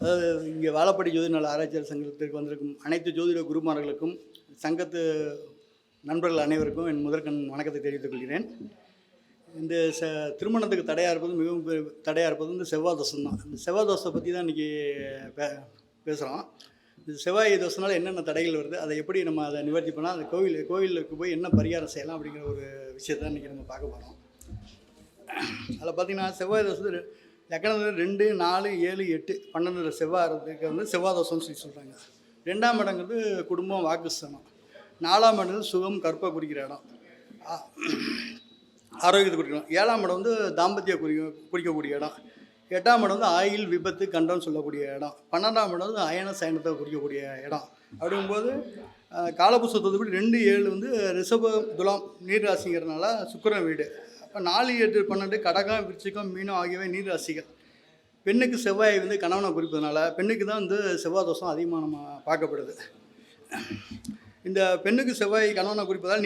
அதாவது இங்கே வாழப்பாடி ஜோதிட நல ஆராய்ச்சியாளர் சங்கத்திற்கு வந்திருக்கும் அனைத்து ஜோதிட குருமார்களுக்கும் சங்கத்து நண்பர்கள் அனைவருக்கும் என் முதற்கண் வணக்கத்தை தெரிவித்துக் கொள்கிறேன். இந்த திருமணத்துக்கு தடையாக இருப்பது மிகவும் தடையாக இருப்பது இந்த செவ்வாய் தோஷம் தான். இந்த செவ்வாய் தோஷத்தை பற்றி தான் இன்றைக்கி பேசுகிறோம். இந்த செவ்வாய் தோஷனால் என்னென்ன தடைகள் வருது, அதை எப்படி நம்ம அதை நிவர்த்தி பண்ணால் அந்த கோவிலுக்கு போய் என்ன பரிகாரம் செய்யலாம் அப்படிங்கிற ஒரு விஷயத்தை இன்றைக்கி நம்ம பார்க்க போகிறோம். அதில் பார்த்திங்கன்னா செவ்வாய் தோஷத்து லக்கணத்தில் 2, 4, 7, 8, 12 செவ்வாய்க்கு வந்து செவ்வாய் தோஷம்னு சொல்லி சொல்கிறாங்க. 2ஆம் இடங்கிறது குடும்பம், வாக்குஸ்தானம். 4ஆம் இடம் சுகம், கற்பை குறிக்கிற இடம், ஆரோக்கியத்தை குறிக்கணும். 7ஆம் இடம் வந்து தாம்பத்திய குறிக்கக்கூடிய இடம். 8ஆம் இடம் வந்து ஆயில், விபத்து, கண்டம்னு சொல்லக்கூடிய இடம். 12ஆம் இடம் வந்து அயன சயனத்தை குறிக்கக்கூடிய இடம். அப்படிங்கும்போது காலபுஸ்தகத்தை 2, 7 வந்து ரிஷப, துலாம் நீர் ராசிங்கிறதுனால சுக்கிரன் வீடு. அப்போ 4, 8, 12 கடகம், விருச்சிகம், மீனம் ஆகியவை நீர் ராசிகள். பெண்ணுக்கு செவ்வாய் வந்து கணவனை குறிப்பதனால பெண்ணுக்கு தான் வந்து செவ்வாய் தோஷம் அதிகமாக நம்ம பார்க்கப்படுது. இந்த பெண்ணுக்கு செவ்வாய் கணவனை குறிப்பதால்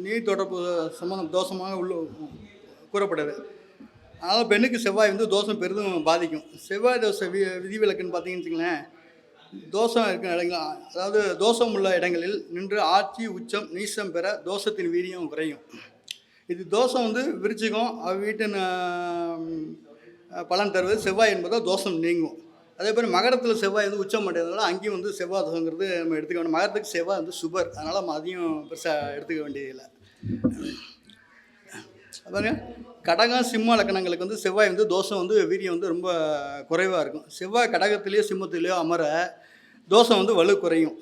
நீர் தொடர்பு சம்பந்தம் தோஷமாக கூறப்படுது. அதனால் பெண்ணுக்கு செவ்வாய் வந்து தோஷம் பெரிதும் பாதிக்கும். செவ்வாய் தோஷ விதிவிலக்குன்னு பார்த்தீங்கன்னு வச்சுங்களேன், தோஷம் இருக்கிற இடங்கள், அதாவது தோஷம் உள்ள இடங்களில் நின்று ஆட்சி, உச்சம், நீசம் பெற தோஷத்தின் வீரியம் குறையும். இது தோஷம் வந்து விருச்சிகம் வீட்டின் பலன் தருவது செவ்வாய் என்பதால் தோஷம் நீங்கும். அதே மாதிரி மகரத்தில் செவ்வாய் வந்து உச்சம் அடைகிறதுனால அங்கேயும் வந்து செவ்வாய் தோஷங்கிறது நம்ம எடுத்துக்க வேண்டிய. மகரத்துக்கு செவ்வாய் வந்து சுபர், அதனால் நம்ம அதையும் பெருசாக எடுத்துக்க வேண்டியதில்லை. பாருங்க, கடகம், சிம்ம லக்கணங்களுக்கு வந்து செவ்வாய் வந்து தோஷம் வந்து வீரியம் வந்து ரொம்ப குறைவாக இருக்கும். செவ்வாய் கடகத்திலேயோ சிம்மத்திலேயோ அமர தோஷம் வந்து வலு குறையும்.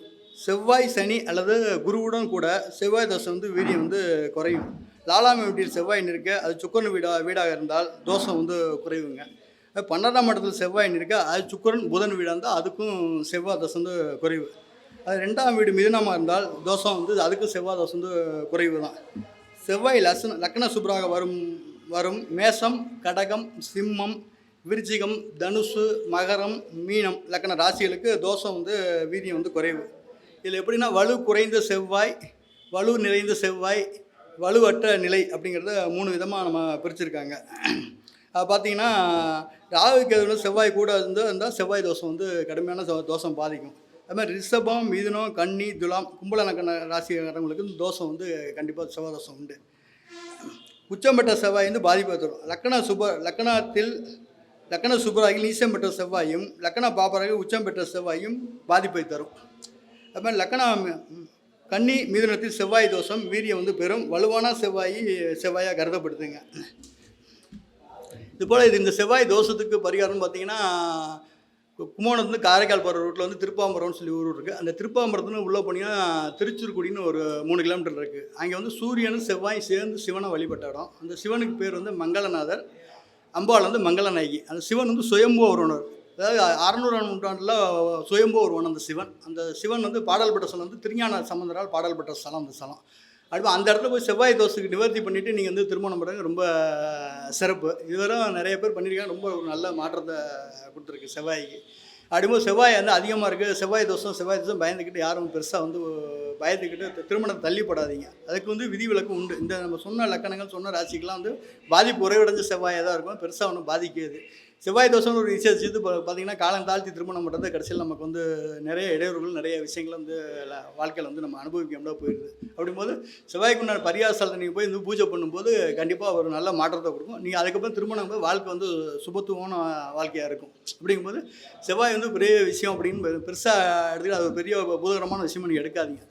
செவ்வாய், சனி அல்லது குருவுடன் கூட செவ்வாய் தோஷம் வந்து வீரியம் வந்து குறையும். 4ஆம் வீட்டில் செவ்வாய் இருக்க அது சுக்கரன் வீடாக இருந்தால் தோஷம் வந்து குறைவுங்க. 12ஆம் இடத்துல செவ்வாய் இருக்க அது சுக்கரன் புதன் வீடாக இருந்தால் அதுக்கும் செவ்வாய் தோஷம் வந்து குறைவு. அது 2ஆம் வீடு மிதுனமாக இருந்தால் தோஷம் வந்து அதுக்கும் செவ்வாய் தோஷம் வந்து குறைவு தான். செவ்வாய் லக்ன சுபராக வரும் மேஷம், கடகம், சிம்மம், விருச்சிகம், தனுசு, மகரம், மீனம் லக்கண ராசிகளுக்கு தோஷம் வந்து வீரியம் வந்து குறைவு. இதில் எப்படின்னா வலு குறைந்த செவ்வாய், வலு நிறைந்த செவ்வாய், வலுவற்ற நிலை அப்படிங்கிறத 3 விதமாக நம்ம பிரிச்சுருக்காங்க. அது பார்த்திங்கன்னா ராகுக்கு எதுவும் செவ்வாய் கூட இருந்தால் செவ்வாய் தோஷம் வந்து கடுமையான தோஷம் பாதிக்கும். அதுமாதிரி ரிஷபம், மிதுனம், கன்னி, துலாம், கும்பல லக்கண ராசிக்காரங்களுக்கு தோஷம் வந்து கண்டிப்பாக செவ்வாய் தோஷம் உண்டு. உச்சம் பெற்ற செவ்வாய் வந்து பாதிப்பை தரும். லக்கண சுபராகி நீசம் பெற்ற செவ்வாயும் லக்கண பாப்பராகி உச்சம் பெற்ற செவ்வாயும் பாதிப்பை தரும். அதுமாதிரி லக்கணம் கன்னி, மிதுனத்தில் செவ்வாய் தோஷம் வீரியம் வந்து பெரும் வலுவான செவ்வாயாக கருதப்படுதுங்க. இதுபோல் இந்த செவ்வாய் தோஷத்துக்கு பரிகாரம்னு பார்த்தீங்கன்னா, கும்போணத்துலேருந்து காரைக்கால் போகிற ரூட்டில் வந்து திருப்பாம்பரம்னு சொல்லி ஊர் இருக்குது. அந்த திருப்பாம்பரத்துன்னு உள்ளே போனீங்கன்னா திருச்சூர்குடின்னு ஒரு 3 கிலோமீட்டர் இருக்குது. அங்கே வந்து சூரியனும் செவ்வாயும் சேர்ந்து சிவனை வழிபட்ட இடம். அந்த சிவனுக்கு பேர் வந்து மங்களநாதர், அம்பாள் வந்து மங்களநாயகி. அந்த சிவன் வந்து சுயம்பு ஒருவனர், அதாவது 600ஆம் நூற்றாண்டில் சுயம்பு ஒருவன் அந்த சிவன். அந்த சிவன் வந்து பாடல் பெற்ற ஸ்தலம் வந்து திருஞான சம்பந்தரால் பாடல் பெற்ற ஸ்தலம் அந்த ஸ்தலம். அடுத்து அந்த இடத்துல போய் செவ்வாய் தோஷத்துக்கு நிவர்த்தி பண்ணிவிட்டு நீங்கள் வந்து திருமணம் பண்ணுறது ரொம்ப சிறப்பு. இதுவரை நிறைய பேர் பண்ணியிருக்காங்க. ரொம்ப ஒரு நல்ல மாற்றத்தை கொடுத்துருக்கு செவ்வாய்க்கு. அப்படிங்கும்போது செவ்வாய் வந்து அதிகமாக இருக்குது. செவ்வாய் தோஷம் பயந்துக்கிட்டு யாரும் பெருசாக வந்து பயந்துக்கிட்டு திருமணம் தள்ளிப்படாதீங்க. அதுக்கு வந்து விதிவிலக்கு உண்டு. இந்த நம்ம சொன்ன லக்கணங்கள் சொன்ன ராசிக்கெலாம் வந்து பாதிப்பு குறைவடைஞ்ச செவ்வாயாக தான் இருக்கும், பெருசாக ஒன்றும் பாதிக்காது. செவ்வாய் தோஷம்னு ஒரு விஷயம் இது பார்த்திங்கன்னா காலம் தாழ்த்தி திருமணம் பண்ணுறது கடைசியில் நமக்கு வந்து நிறைய இடையூறுகள், நிறைய விஷயங்கள் வந்து வாழ்க்கையில் வந்து நம்ம அனுபவிக்க முடியாது போயிடுது. அப்படிங்கும்போது செவ்வாய்க்கு உண்டான பரிகார ஸ்தலத்தை நீங்கள் போய் வந்து பூஜை பண்ணும்போது கண்டிப்பாக ஒரு நல்ல மாற்றத்தை கொடுக்கும். நீங்கள் அதுக்கப்புறம் திருமணம் போது வாழ்க்கை வந்து சுபத்துவமான வாழ்க்கையாக இருக்கும். அப்படிங்கும்போது செவ்வாய் வந்து பெரிய விஷயம் அப்படின்னு பெருசாக எடுத்துக்கிட்டு அது ஒரு பெரிய பூதகரமான விஷயமா நீங்கள் எடுக்காதீங்க.